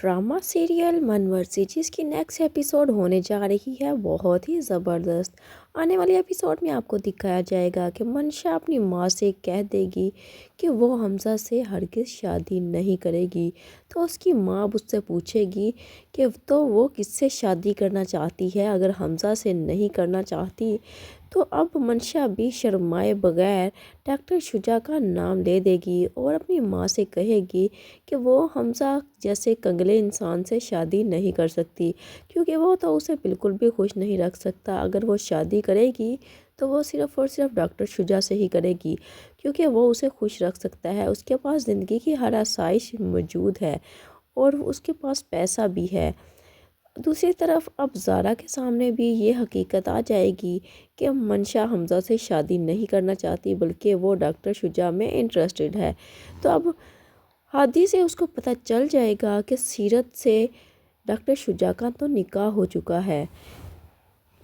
Drama serial मनवर्सी जिसकी next episode होने जा रही है बहुत ही ज़बरदस्त। आने वाले एपिसोड में आपको दिखाया जाएगा कि मंशा अपनी माँ से कह देगी कि वो हमज़ा से हरगिज़ शादी नहीं करेगी। तो उसकी माँ अब उससे पूछेगी कि तो वो किससे शादी करना चाहती है, अगर हमज़ा से नहीं करना चाहती। तो अब मंशा भी शर्माए बगैर डॉक्टर शुजा का नाम ले देगी और अपनी माँ से कहेगी कि वो हमज़ा जैसे कंगले इंसान से शादी नहीं कर सकती, क्योंकि वो तो उसे बिल्कुल भी खुश नहीं रख सकता। अगर वो शादी करेगी तो वो सिर्फ़ और सिर्फ डॉक्टर शुजा से ही करेगी, क्योंकि वो उसे खुश रख सकता है। उसके पास ज़िंदगी की हर आसाइश मौजूद है और उसके पास पैसा भी है। दूसरी तरफ अब ज़ारा के सामने भी ये हकीकत आ जाएगी कि मंशा हमज़ा से शादी नहीं करना चाहती, बल्कि वो डॉक्टर शुजा में इंटरेस्टेड है। तो अब हादी से उसको पता चल जाएगा कि सीरत से डॉक्टर शुजा का तो निकाह हो चुका है।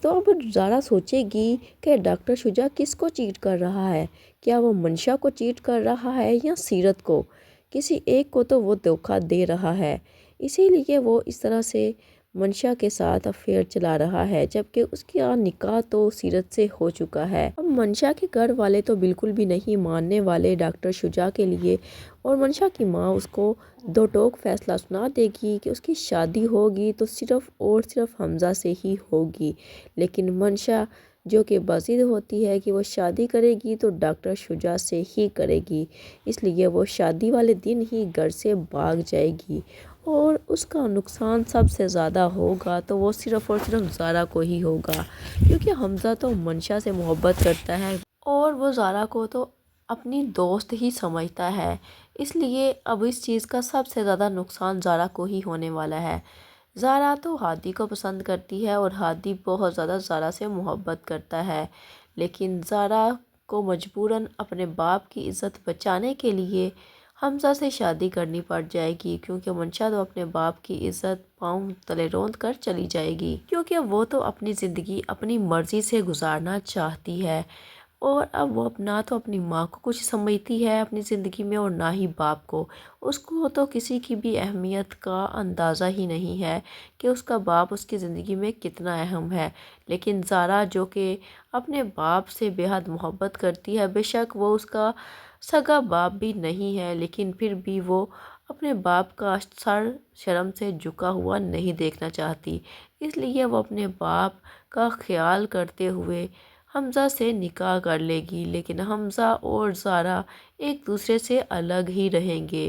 तो अब ज़ारा सोचेगी कि डॉक्टर शुजा किसको चीट कर रहा है, क्या वो मंशा को चीट कर रहा है या सीरत को। किसी एक को तो वो धोखा दे रहा है, इसीलिए वो इस तरह से मंशा के साथ अफेयर चला रहा है, जबकि उसका निकाह तो सीरत से हो चुका है। अब मंशा के घर वाले तो बिल्कुल भी नहीं मानने वाले डॉक्टर शुजा के लिए, और मंशा की माँ उसको दो टोक फैसला सुना देगी कि उसकी शादी होगी तो सिर्फ़ और सिर्फ हमज़ा से ही होगी। लेकिन मंशा जो कि बाज़िद होती है कि वो शादी करेगी तो डॉक्टर शुजा से ही करेगी, इसलिए वो शादी वाले दिन ही घर से भाग जाएगी। और उसका नुकसान सबसे ज़्यादा होगा तो वो सिर्फ़ और सिर्फ ज़ारा को ही होगा, क्योंकि हमज़ा तो मंशा से मोहब्बत करता है और वो ज़ारा को तो अपनी दोस्त ही समझता है। इसलिए अब इस चीज़ का सबसे ज़्यादा नुकसान ज़ारा को ही होने वाला है। ज़ारा तो हादी को पसंद करती है और हादी बहुत ज़्यादा ज़ारा से मोहब्बत करता है, लेकिन ज़ारा को मजबूरन अपने बाप की इज़्ज़त बचाने के लिए हमज़ा से शादी करनी पड़ जाएगी, क्योंकि मंशा तो अपने बाप की इज़्ज़त पाँव तले रौंद कर चली जाएगी, क्योंकि वो तो अपनी ज़िंदगी अपनी मर्ज़ी से गुजारना चाहती है। और अब वो ना तो अपनी माँ को कुछ समझती है अपनी ज़िंदगी में और ना ही बाप को। उसको तो किसी की भी अहमियत का अंदाज़ा ही नहीं है कि उसका बाप उसकी ज़िंदगी में कितना अहम है। लेकिन ज़ारा जो कि अपने बाप से बेहद मोहब्बत करती है, बेशक वो उसका सगा बाप भी नहीं है, लेकिन फिर भी वो अपने बाप का सर शर्म से झुका हुआ नहीं देखना चाहती। इसलिए वो अपने बाप का ख्याल करते हुए हमज़ा से निकाह कर लेगी, लेकिन हमज़ा और ज़ारा एक दूसरे से अलग ही रहेंगे।